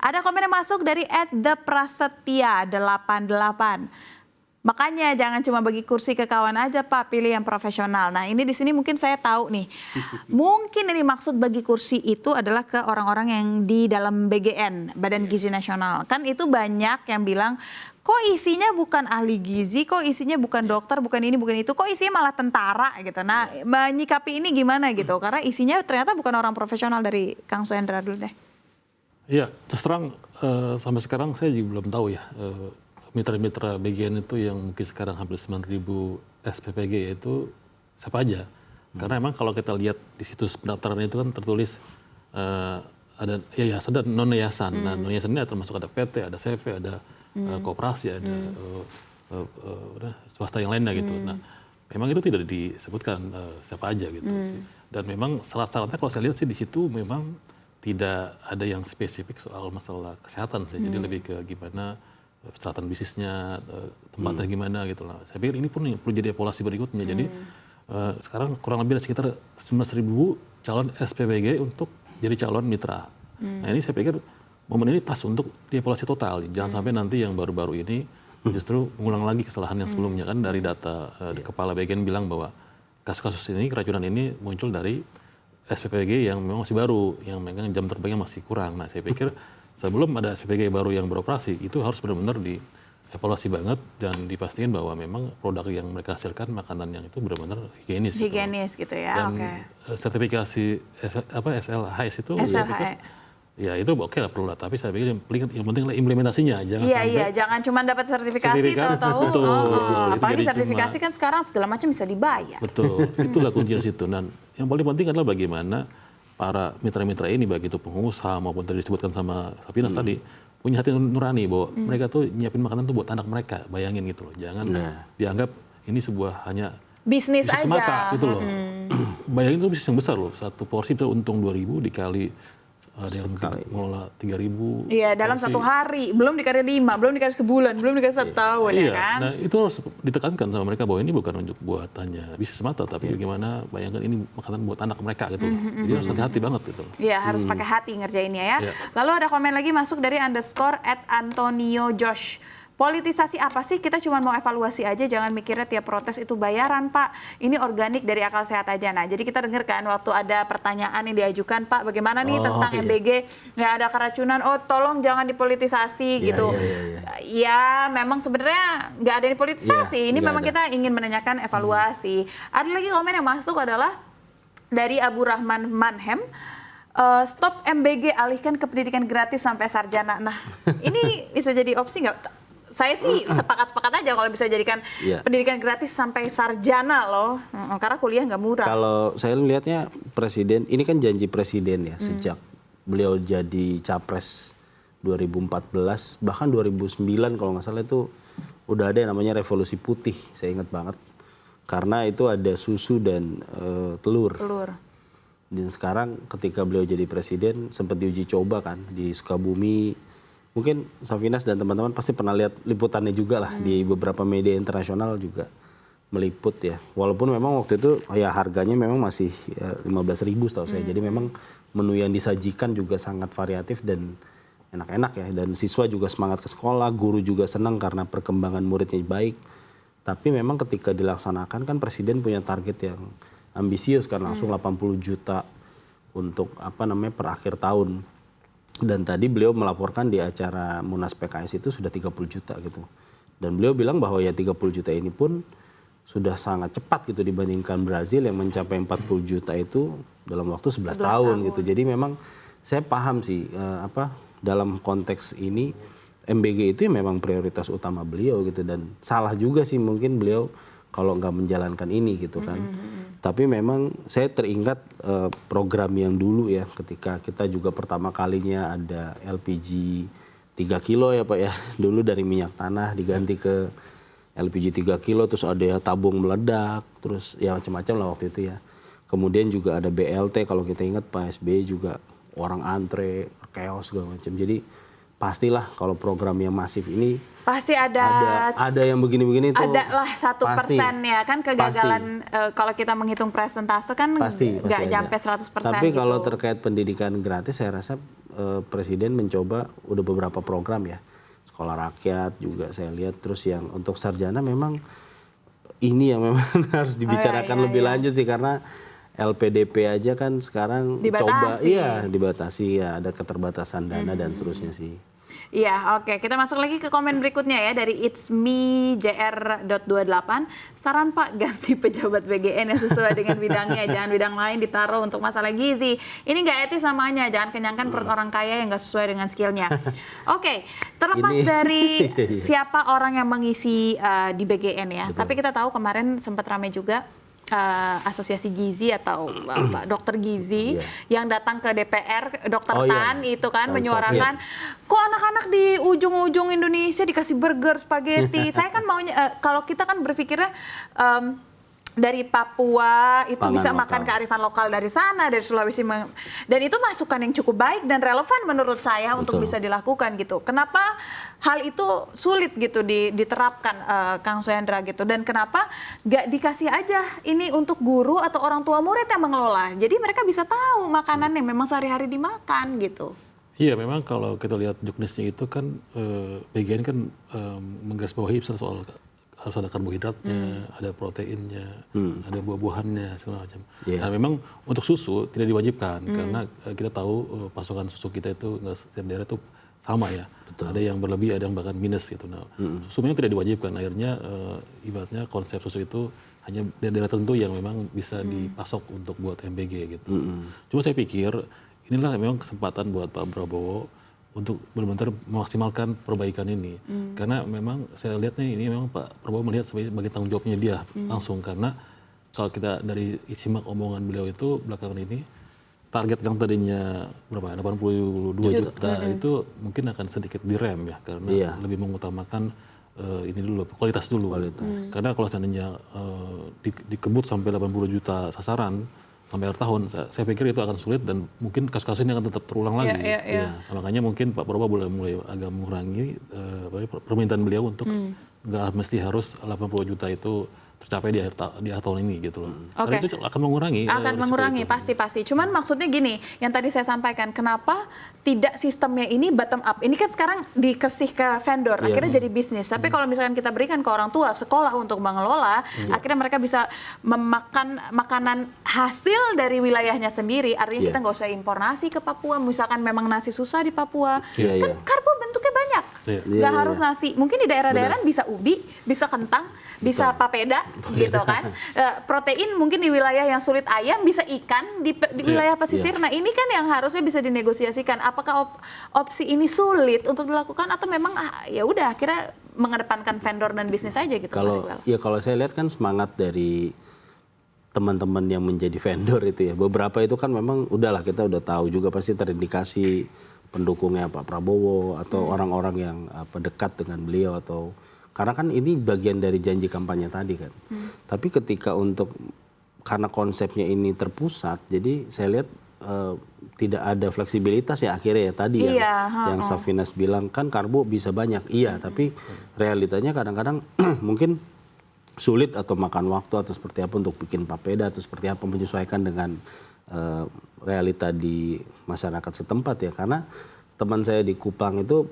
Ada komen yang masuk dari @theprasetya88. Makanya jangan cuma bagi kursi ke kawan aja Pak, pilih yang profesional. Nah ini di sini mungkin saya tahu nih, mungkin ini maksud bagi kursi itu adalah ke orang-orang yang di dalam BGN, Badan Gizi Nasional. Kan itu banyak yang bilang, kok isinya bukan ahli gizi, kok isinya bukan dokter, bukan ini, bukan itu, kok isinya malah tentara gitu. Nah menyikapi ini gimana gitu, karena isinya ternyata bukan orang profesional. Dari Kang Suhendra dulu deh. Iya, terus terang sampai sekarang saya juga belum tahu ya. Mitra-mitra BGN itu yang mungkin sekarang hampir 9.000 SPPG itu siapa aja. Karena emang kalau kita lihat di situs pendaftaran itu kan tertulis ada yayasan dan non-yayasan. Nah non-yayasan ini termasuk ada PT, ada CV, ada koperasi, ada swasta yang lainnya gitu. Nah memang itu tidak disebutkan siapa aja gitu sih. Dan memang syarat-syaratnya kalau saya lihat sih di situ memang tidak ada yang spesifik soal masalah kesehatan sih. Jadi lebih ke gimana persyaratan bisnisnya, tempatnya gimana gitu lah. Saya pikir ini pun perlu jadi evaluasi berikutnya. Jadi sekarang kurang lebih ada sekitar 19.000 calon SPPG untuk jadi calon mitra. Nah ini saya pikir momen ini pas untuk dievaluasi total. Jangan sampai nanti yang baru-baru ini justru mengulang lagi kesalahan yang sebelumnya. Kan dari data kepala BGN bilang bahwa kasus-kasus ini, keracunan ini muncul dari SPPG yang memang masih baru, yang memang jam terbangnya masih kurang. Nah saya pikir sebelum ada SPPG baru yang beroperasi, itu harus benar-benar dievaluasi banget dan dipastikan bahwa memang produk yang mereka hasilkan, makanan yang itu benar-benar higienis. Higienis gitu ya, dan sertifikasi SLHS itu ya itu oke lah perlu lah, tapi saya pikir yang penting lah implementasinya. Jangan jangan cuma dapat sertifikasi tahu. Apalagi sertifikasi kan sekarang segala macam bisa dibayar. Betul, itulah kunci di situ. Dan yang paling penting adalah bagaimana para mitra-mitra ini, baik itu pengusaha maupun tadi disebutkan sama Safinas tadi, punya hati nurani bahwa mereka tuh nyiapin makanan tuh buat anak mereka. Bayangin gitu loh, jangan dianggap ini sebuah hanya bisnis aja semata gitu loh. Bayangin itu bisnis yang besar loh, satu porsi bisa untung 2.000 dikali ada yang mengelola 3.000. Iya, dalam satu hari, belum dikali 5, belum dikali sebulan, belum dikali 1 tahun ya kan. Nah itu harus ditekankan sama mereka bahwa ini bukan untuk buat hanya bisnis semata, tapi bagaimana bayangkan ini makanan buat anak mereka gitu. Jadi harus hati-hati banget gitu. Iya, harus pakai hati ngerjainnya ya. Lalu ada komen lagi masuk dari _@antoniojosh. Politisasi apa sih? Kita cuma mau evaluasi aja, jangan mikirnya tiap protes itu bayaran Pak. Ini organik dari akal sehat aja. Nah jadi kita dengarkan waktu ada pertanyaan yang diajukan, Pak bagaimana nih tentang MBG, ya ada keracunan, oh tolong jangan dipolitisasi gitu. Ya memang sebenarnya nggak ada dipolitisasi, ini memang kita ingin menanyakan evaluasi. Ada lagi komen yang masuk adalah dari Abu Rahman Manhem. Stop MBG, alihkan ke pendidikan gratis sampai sarjana. Nah ini bisa jadi opsi nggak? Saya sih sepakat-sepakat aja kalau bisa jadikan pendidikan gratis sampai sarjana loh, karena kuliah nggak murah. Kalau saya lihatnya presiden, ini kan janji presiden ya, sejak beliau jadi capres 2014, bahkan 2009 kalau nggak salah itu udah ada yang namanya revolusi putih, saya ingat banget. Karena itu ada susu dan telur. Dan sekarang ketika beliau jadi presiden sempat diuji coba kan di Sukabumi. Mungkin Safinas dan teman-teman pasti pernah lihat liputannya juga lah di beberapa media internasional juga meliput ya. Walaupun memang waktu itu ya harganya memang masih 15.000 setahu saya. Jadi memang menu yang disajikan juga sangat variatif dan enak-enak ya. Dan siswa juga semangat ke sekolah, guru juga senang karena perkembangan muridnya baik. Tapi memang ketika dilaksanakan kan presiden punya target yang ambisius kan, langsung 80 juta untuk per akhir tahun. Dan tadi beliau melaporkan di acara Munas PKS itu sudah 30 juta gitu. Dan beliau bilang bahwa ya 30 juta ini pun sudah sangat cepat gitu dibandingkan Brazil yang mencapai 40 juta itu dalam waktu 11 tahun gitu. Jadi memang saya paham sih dalam konteks ini MBG itu ya memang prioritas utama beliau gitu. Dan salah juga sih mungkin beliau kalau nggak menjalankan ini gitu kan. Tapi memang saya teringat program yang dulu ya, ketika kita juga pertama kalinya ada LPG 3 kilo ya Pak ya. Dulu dari minyak tanah diganti ke LPG 3 kilo, terus ada ya tabung meledak, terus ya macam-macam lah waktu itu ya. Kemudian juga ada BLT, kalau kita ingat Pak SBY juga orang antre, chaos segala macam. Jadi pastilah kalau program yang masif ini Pasti ada yang begini-begini itu ada lah 1% pasti. ya kan kegagalan kalau kita menghitung persentase kan Pasti nggak ada. nyampe 100% Tapi gitu. kalau terkait pendidikan gratis saya rasa Presiden mencoba udah beberapa program ya. Sekolah rakyat juga saya lihat, terus yang untuk sarjana memang ini yang memang harus dibicarakan lebih lanjut sih, karena LPDP aja kan sekarang dibatasi ya, ada keterbatasan dana dan seterusnya sih. Iya, oke. Kita masuk lagi ke komen berikutnya ya dari It's Me JR.28. Saran Pak ganti pejabat BGN yang sesuai dengan bidangnya, jangan bidang lain ditaruh untuk masalah gizi. Ini nggak etis namanya, jangan kenyangkan perut orang kaya yang nggak sesuai dengan skillnya. Oke, terlepas dari siapa orang yang mengisi di BGN ya, tapi kita tahu kemarin sempat ramai juga asosiasi gizi atau dokter gizi yang datang ke DPR, dokter Tan itu kan menyuarakan kok anak-anak di ujung-ujung Indonesia dikasih burger, spaghetti. Saya kan maunya kalau kita kan berpikirnya dari Papua itu bisa makan kearifan lokal dari sana, dari Sulawesi, dan itu masukan yang cukup baik dan relevan menurut saya untuk bisa dilakukan gitu. Kenapa hal itu sulit gitu diterapkan Kang Suyandra gitu, dan kenapa nggak dikasih aja ini untuk guru atau orang tua murid yang mengelola, jadi mereka bisa tahu makanan yang memang sehari-hari dimakan gitu. Iya, memang kalau kita lihat juknisnya itu kan BGN kan menggarisbawahi soal harus ada karbohidratnya, ada proteinnya, ada buah-buahannya, segala macam. Nah, memang untuk susu tidak diwajibkan karena kita tahu pasokan susu kita itu nggak setiap daerah itu sama ya. Ada yang berlebih, ada yang bahkan minus gitu. Nah, susu memang tidak diwajibkan. Akhirnya ibaratnya konsep susu itu hanya daerah tertentu yang memang bisa dipasok untuk buat MBG gitu. Cuma saya pikir inilah memang kesempatan buat Pak Prabowo untuk benar-benar memaksimalkan perbaikan ini. Karena memang saya lihat nih, ini memang Pak Prabowo melihat sebagai tanggung jawabnya dia langsung. Karena kalau kita dari simak omongan beliau itu belakangan ini, target yang tadinya berapa, 82 juta itu mungkin akan sedikit direm ya. Karena lebih mengutamakan ini dulu, kualitas dulu. Karena kalau seandainya dikebut sampai 80 juta sasaran, sampai akhir tahun, saya pikir itu akan sulit dan mungkin kasus-kasus ini akan tetap terulang lagi. Nah, makanya mungkin Pak Prabowo mulai agak mengurangi permintaan beliau untuk nggak mesti harus 80 juta itu tercapai di akhir tahun ini gitu loh. Karena itu akan mengurangi. Akan mengurangi, pasti. Cuman maksudnya gini, yang tadi saya sampaikan, kenapa tidak sistemnya ini bottom up? Ini kan sekarang dikasih ke vendor, akhirnya jadi bisnis. Tapi kalau misalkan kita berikan ke orang tua, sekolah untuk mengelola, akhirnya mereka bisa memakan makanan hasil dari wilayahnya sendiri. Artinya kita nggak usah impor nasi ke Papua. Misalkan memang nasi susah di Papua, kan karbo bentuknya banyak. Nggak harus nasi. Mungkin di daerah-daerah bisa ubi, bisa kentang, bisa papeda, gitu kan. Protein mungkin di wilayah yang sulit ayam, bisa ikan di wilayah pesisir. Nah, ini kan yang harusnya bisa dinegosiasikan. Apakah opsi ini sulit untuk dilakukan atau memang ya udah akhirnya mengedepankan vendor dan bisnis aja gitu? Kalau saya lihat kan semangat dari teman-teman yang menjadi vendor itu ya, beberapa itu kan memang udahlah, kita udah tahu juga pasti terindikasi pendukungnya Pak Prabowo atau orang-orang yang dekat dengan beliau, atau karena kan ini bagian dari janji kampanye tadi kan. Tapi ketika karena konsepnya ini terpusat, jadi saya lihat tidak ada fleksibilitas ya akhirnya ya tadi yang Safinas bilang kan karbo bisa banyak, tapi realitanya kadang-kadang mungkin sulit atau makan waktu atau seperti apa untuk bikin papeda atau seperti apa, menyesuaikan dengan realita di masyarakat setempat ya. Karena teman saya di Kupang itu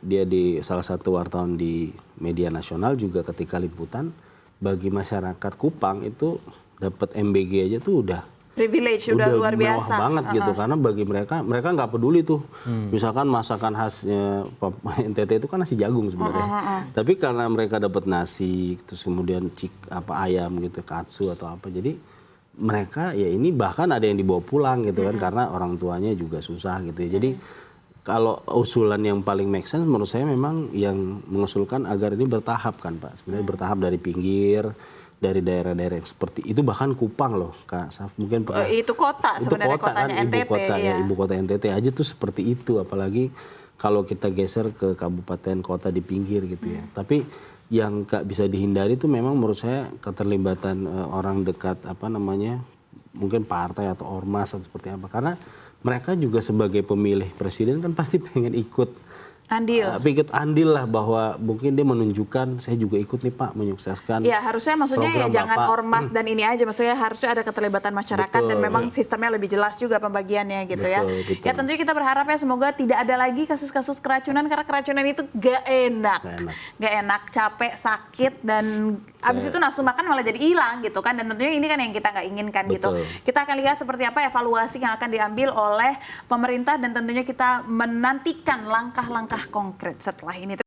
dia di salah satu wartawan di media nasional juga ketika liputan, bagi masyarakat Kupang itu dapat MBG aja tuh udah privilege, udah luar biasa banget gitu. Karena bagi mereka nggak peduli tuh misalkan masakan khasnya NTT itu kan nasi jagung sebenarnya, tapi karena mereka dapat nasi terus kemudian ayam gitu, katsu atau apa, jadi mereka ya ini bahkan ada yang dibawa pulang gitu kan, karena orang tuanya juga susah gitu ya. Jadi kalau usulan yang paling make sense menurut saya memang yang mengusulkan agar ini bertahap kan Pak. Sebenarnya bertahap dari pinggir, dari daerah-daerah yang seperti itu, bahkan Kupang loh Kak Saf, mungkin pernah. Itu kota sebenarnya, kotanya kan, NTT. Ibu kota NTT aja tuh seperti itu, apalagi kalau kita geser ke kabupaten kota di pinggir gitu ya. Tapi yang gak bisa dihindari itu memang menurut saya keterlibatan orang dekat mungkin partai atau ormas atau seperti apa. Karena mereka juga sebagai pemilih presiden kan pasti pengen ikut ikut andil lah, bahwa mungkin dia menunjukkan saya juga ikut nih Pak menyukseskan. Ya harusnya maksudnya ya jangan Bapak. ormas dan ini aja, maksudnya harusnya ada keterlibatan masyarakat dan memang sistemnya lebih jelas juga pembagiannya gitu ya. Betul. Ya tentunya kita berharap ya semoga tidak ada lagi kasus-kasus keracunan, karena keracunan itu gak enak. Gak enak, capek, sakit, dan abis itu nafsu makan malah jadi hilang gitu kan, dan tentunya ini kan yang kita nggak inginkan gitu. Kita akan lihat seperti apa evaluasi yang akan diambil oleh pemerintah, dan tentunya kita menantikan langkah-langkah konkret setelah ini.